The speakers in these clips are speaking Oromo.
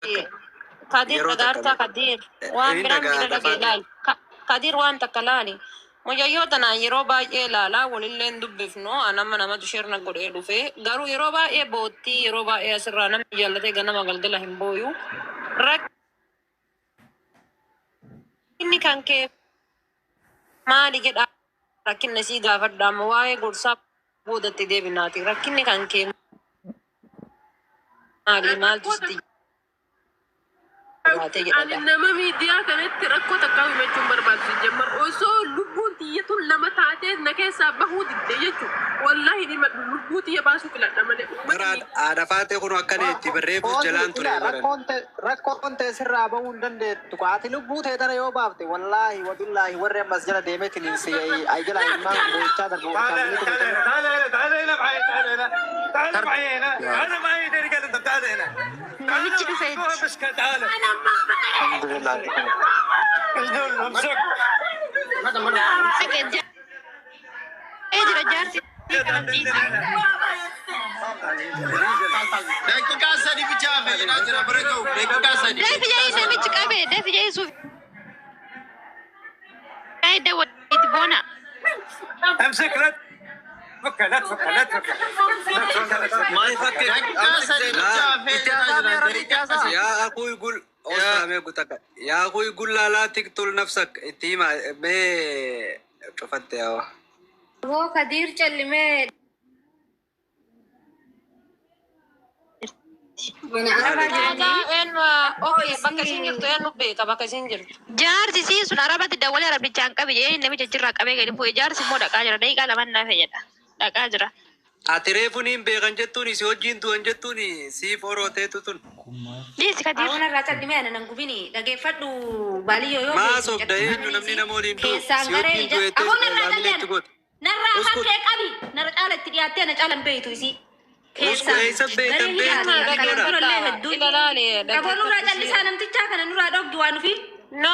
Kadir Kadarta Kadir waan biran bira gelal Kadir waan takalali moyayyo tana yeroba elala walillen dubbifno anama nama dushirna gode dufe garu yeroba e botti yeroba e asrana yallate gana magalgala himboyu rak inni kanke maali jedha rakkinne si gaafadha mo waa'ee gorsa boodatti deebinaati rakkinne kanke maali maal tusti أنا نما ميديا كانت ركوت كاوي مجمع برباد جمر وصو لبوت يتون لما تعتاد نكيسا بهود الديجو والله دي لبوت يباسو كلا نما مراد عرفات يكونوا أكني تبريبوس جلان تولي ركونت سر أبوون دند تقاتي لبوت هذا يوم بابتي والله وبالله ورّي مسجد ديمت نسي أي جل إمام بوشة تعال تعال هنا معي تعال هنا تعال معي هنا أنا معي ده رجال أنت تعال هنا بس تعال الحمد لله امسك ايه رجعتي دايكو كاسة دي بيجافة ناجرة بريكو دايكو كاسة دي ده في جاي سامي تكابي ده في جاي سوف ايه ده ويتبونا امسك لا فك لا تفك لا تفك ما يفكر كاسة دي بيجافة يا أخوي يقول يا أخوي يقول لا تقتل نفسك إتيما ما شفت يا هو كدير كلمة jaarsi si sun arabatti dawwalee arabichaan qabe jee namicha jirraa qabee gadi bu'e jaarsi immoo dhaqaa jira daqiiqaa lamaan naa fayyada dhaqaa jira. ati reefuniin beekan jettuuni si wajjin du'an jettuuni siif orooteetu tun. Dhiisi kadii. Awwan irraa callimee ana nan gubini dhageeffadhu baaliyyoo yoo maa sobda eenyu namni nama waliin du'u si wajjin du'eettee laamileetti goote. Narraa haftee qabi narra caala itti dhiyaattee na caalan beeytu isii. Usku eessa beekan beektu Dhagoonurraa callisaa namtichaa kana nurraa dhogdu waan nufi. No,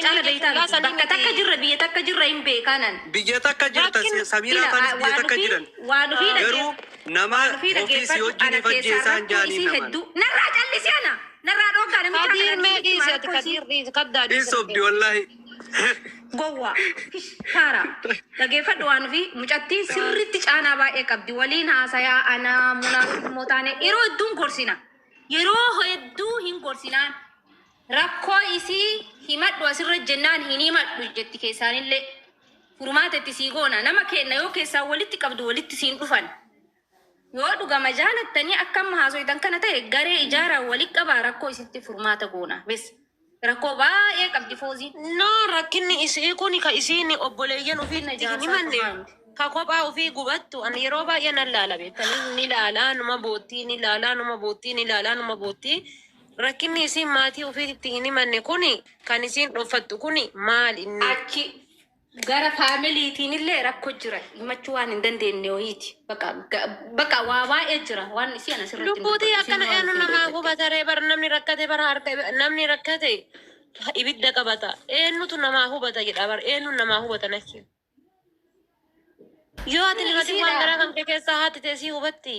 caala beeytaa bakka takka jirra biyya takka jirra hin beekanan. biyya takka jirta Samiraa faanis biyya takka jiran Waan nufi garuu nama ofii si wajjin ifajjeesaan jaanii naman. Narraa callisii ana narraa dhoggaa namicha kana. Kadir meedhiisi ati kadir dhiisi kaddaa dhiisi. Dhiisobdi wallahi. Gowwa kaara dhageeffadhu waan fi mucattiin sirriitti caanaa baay'ee qabdi waliin haasayaa ana munaa taane yeroo hedduun gorsina yeroo hedduu hin gorsinaan rakkoo isii himadhu asirra jennaan hin himadhu jetti keessaanillee furmaatetti sii goona nama kenna yoo keessaa walitti qabdu walitti siin dhufan yoo dhugama jaalattanii akkam haasoitan kana ta'e garee ijaaraa walitti qabaa rakkoo isitti furmaata goona bes. Rakkoo baay'ee qabdi foozii. No rakkinni isii kuni ka isiini obboleeyyan ofii ni manne ka kophaa ofii gubattu ani yeroo baay'ee nan laala beektanii ni laalaa numa boottii ni laalaa numa boottii ni laalaa numa boottii rakkinni isiin maatii ofiitti hin himanne kuni kan isiin dhoffattu kuni maal inni achi gara faamiliitiin illee rakkoo jira himachuu waan hin dandeenye ho'iiti bakka waa baay'ee jira waan isiin asirratti lubbuutii akkana eenyu namaa hubataree bar namni rakkate bar harka namni rakkate ibidda qabata eenyutu namaa hubata jedha bar eenyu namaa hubata nachi yoo ati nirratti waan garaa kan kee keessaa haati teessii hubatti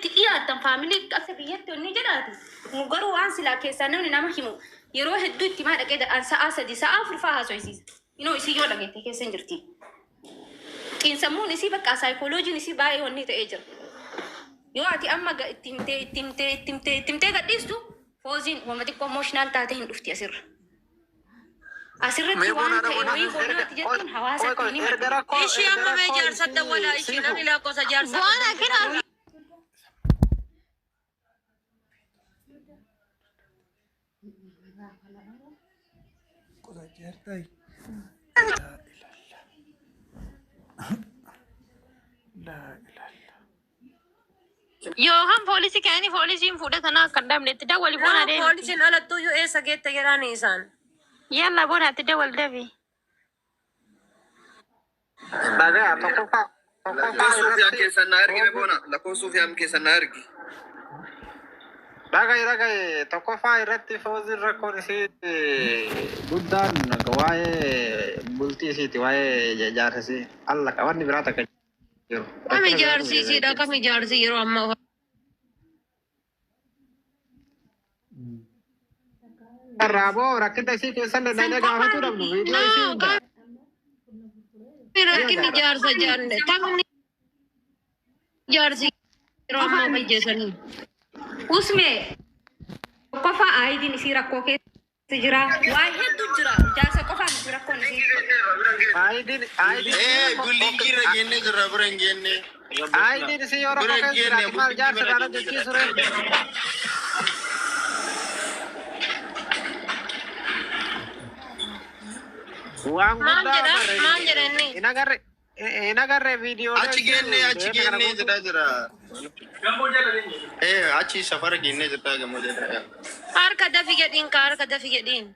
dhiyaatan faamilii akka biyyatti onni jedhaati nu garuu waan silaa keessaa namni nama himu yeroo hedduu itti maa dhaqee jedhan sa'a 3 sa'a 4 fa'aa haasofsiisa. Inoo isii yoo dhageette keessa hin jirti. Xiinsammuun isii bakka saayikooloojiin isii baay'ee wanni ta'ee jira. Yoo ati amma ittimtee gadhiistu fooziin wama xiqqoo mooshinaal taatee hin dhufti asirra. Asirratti waan ta'e wayii godhaatti jettiin hawaasa kan himatu. Ishii amma mee jaarsa dawwalaa ishii namni lakkoofsa jaarsa. Waan akkanaa. Yohan polisi kani polisiin fudhatana kan damnetti dawwali bona deemi. Polisiin alattuu yoo eessa geette jedhani isaan. Yalla bonaatti dawwal dabi. Baga tokkoffaa Suufiyaan keessan na ergi boona lakkoo Suufiyaan keessan na ergi. Dhagaye tokkoffaa irratti fooziin rakkoon isii guddaan waa'ee bultii isiiti waa'ee jaarsisii alla qabanni biraa takka jiru. Kami jaarsisiidha kami jaarsi yeroo ammaa Rabo rakkata isii keessan danda'ee gaafatu dhabnu viidiyoo isii hunda. Rakkinni jaarsa jaarne taphni jaarsi yeroo ammaa fayyasanii. Usme qofa aayidiin isii rakkoo keessa jira. Waa hedduu jira. Jaarsa qofaan isii rakkoon isii. Gullingi ragenne jira bira hin genne. Aayidiin isii yoo rakkoo keessa jiraate maal jaarsa kana jechiisu ree. Waan guddaa Maal jedhani? hin agarre viidiyoo. Achi genne jedhaa jira. Achi safara genne jedhaa gamoo jedhaa. Harka dafi jedhiin ka harka dafi jedhiin.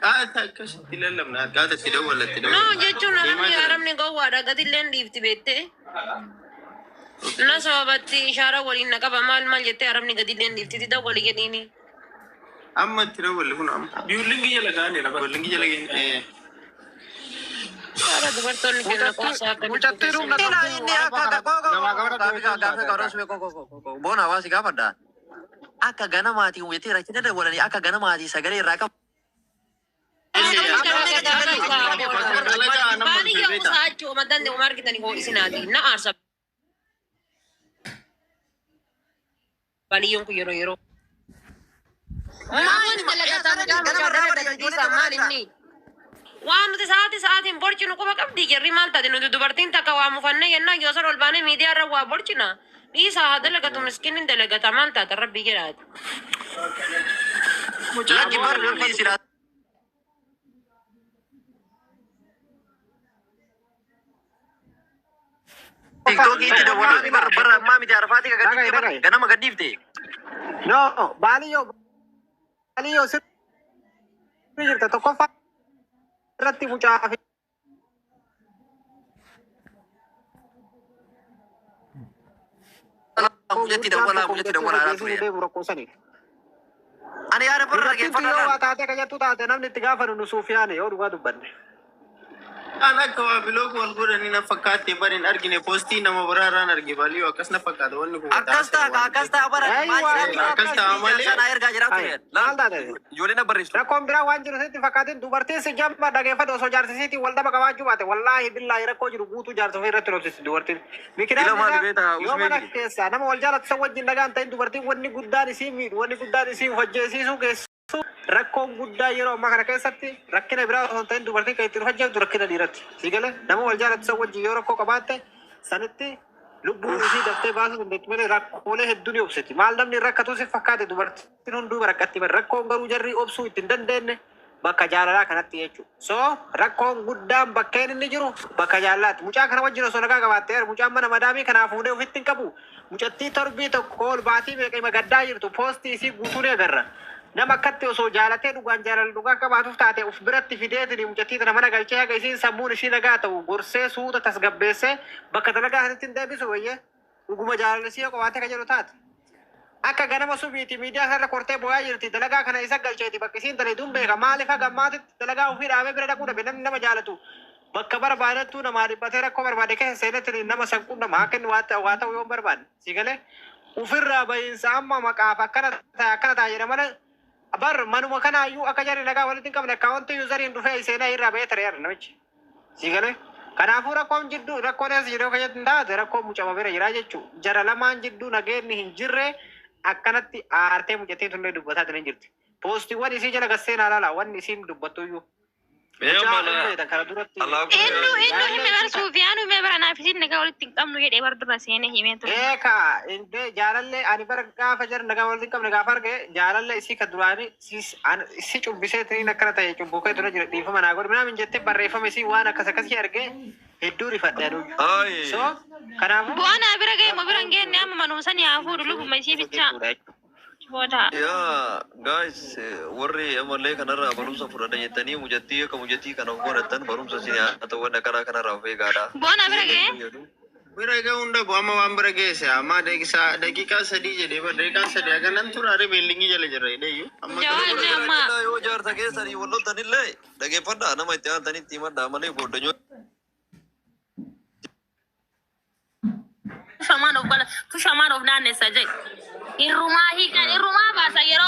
Qaata akkasitti lallabna qaata itti dawwalatti No jechuun haramni gowwaadha gatilleen dhiifti beettee. Na sababatti ishaara waliin na qaba maal jettee haramni gatilleen dhiifti dawwali jedhiini. amma itti dawwalli kun amma. Biyyullingi jala gaane lafa. Biyyullingi jala gaane. Cara dubartoonni kenna qoosaa akka Mucattii rumna Bona hawaasi gaafadha. Akka ganamaatiin wayitee rakkina dawwalanii akka ganamaatii sagalee irraa qabu. baadiyyaa kuusaa achii maddaan deemu argitanii hoo isinaati na aarsa. Baadiyyoon kun yeroo. Maal dalagataan gaafa gaarree dalagdiisaa maal inni? Waan nuti sa'aatiin borcinu quba qabdi jirri maal taate nuti dubartiin takka waa mufannee yennaan yoo san ol baanee miidiyaa irra waa borcina. Dhiisaa haa dalagatu miskiinni dalagata maal taate rabbii jedhaati. Lakki barri silaa. TikTok itu dah wala ni barra mami di Arafati kagak ganama gadifte. No, Baliyo sir jirta tokko fa irratti mucaa fi Mujatti dah wala ratu ya. Ani ada barra ke Fadlan yoo taate kajatu taate namni itti gaafanu nu Suufiyaan yoo dhugaa dubbanne. Ana kawa bilog wal godani na fakkaate barin argine postii nama baraaraan arge Baliyo akkas na fakkaata wanni kun. Akasta bara Akasta malee. sana erga jiratu ya. Maal taate? Ijoollee na barreessu. Rakkoon biraa waan jiru sitti fakkaatin dubartiin si jamma dhageeffate osoo jaarsisiitii wal dhaba qabaachuu baate wallaahi billaahi rakkoo jiru guutuu jaarsa ofii irratti roobsisi dubartiin. Yoo mana keessa nama wal jaalatu san wajjin dhagaan ta'in dubartiin wanni guddaan isii miidhu wanni guddaan isii hojjeesiisuu keessu rakkoon guddaa yeroo ammaa kana keessatti rakkina biraa osoo ta'in dubartiin kan ittiin hojjetu rakkina dhiiratti. Sigale nama wal jaalatu san wajjin yoo rakkoo qabaatte sanitti lubbuu isii daftee baasuu dandeetti malee rakkoolee hedduu ni obsiti. Maal namni rakkatu si fakkaate dubartiin hunduu rakkatti bara rakkoon garuu jarri obsuu ittiin dandeenye bakka jaalalaa kanatti jechuudha. So rakkoon guddaan bakkeen inni jiru bakka jaalalaatti. Mucaa kana wajjin osoo nagaa qabaattee mucaan mana madaamii kanaa fuudhee ofitti hin qabu. Mucattii torbii tokko ol baatii meeqa gaddaa jirtu poostii isii guutuu ni agarra. Nama akkatti osoo jaalatee dhugaan jaalala dhugaa qabaatuuf taate uf biratti fideetini mucattii tana mana galchee haga isiin sammuun ishii nagaa ta'u gorsee suuta tasgabbeessee bakka dalagaa sanatti hin deebisu wayye dhuguma jaalalisii yoo qabaatee kan jedhu taate. Akka ganama subiiti miidiyaa sarara kortee bo'aa jirti dalagaa kana isa galcheeti bakka isiin daleeduun beeka maaliif haga maatitti dalagaa ofii dhaabee bira dhaquu dhabe namni nama jaalatu bakka barbaadattuu namaa dhibbatee rakkoo barbaade keessa seenatti nama sanquu nama akka inni waa ta'u yoo barbaade si galee ufirraa bahiinsa amma maqaaf akkana ta'a jedhamana bar manuma kanaayyuu akka jarri nagaa walitti hin qabne akkaawwantii yuuzariin dhufee seenaa irraa bahee tareera namichi si galee kanaafuu rakkoon jidduu rakkoon as jiru kan jettu taate rakkoon mucama bira jira jechuu jara lamaan jidduu nageenni hin jirre akkanatti aartee mucattiin tunne dubbataa tan hin jirti poostiiwwan isii jala gasseen alaala wanni isiin dubbattuyyuu Inu hime bar Suufiyaanu hime bara naaf isin nagaa walitti hin qabnu jedhee bar dura seenee himee ture. Eeka inte jaalalle ani bara gaafa jar nagaa walitti hin qabne gaafa arge jaalalle isii ka duraani isi cubbisee tiniin akkana ta'e cubbukee tura jira dhiifama naa godhe minaamin jettee barreeffame isii waan akkas akkasii arge hedduu rifadheenu. So kanaafuu Bu'aa bira ga'e mo bira hin geenne amma manuma sanii haa fuudhu lubuma isii bichaa. Booda. Ya guys, warri amalee kanarraa barumsa fudhadha jettanii mujattii akka mujattii kana godhatan barumsa isin haa ta'u wanna kanarraa of eegaadha. Bu'aa bira ga'e. Bira ga'e hunda amma waan bira geesse amma daqiiqaa sadii jedhee bara daqiiqaa sadii aga nan turaare beellingi jala jirra jedheeyyu. Jawaanni amma. Yoo jaarsa keessanii wal loltanillee dhageeffadhaa nama itti aantanitti himadhaa malee gooddanyoo. Shamaan of naannessa jedhe. Irrumaa hiikan irrumaa baasa yeroo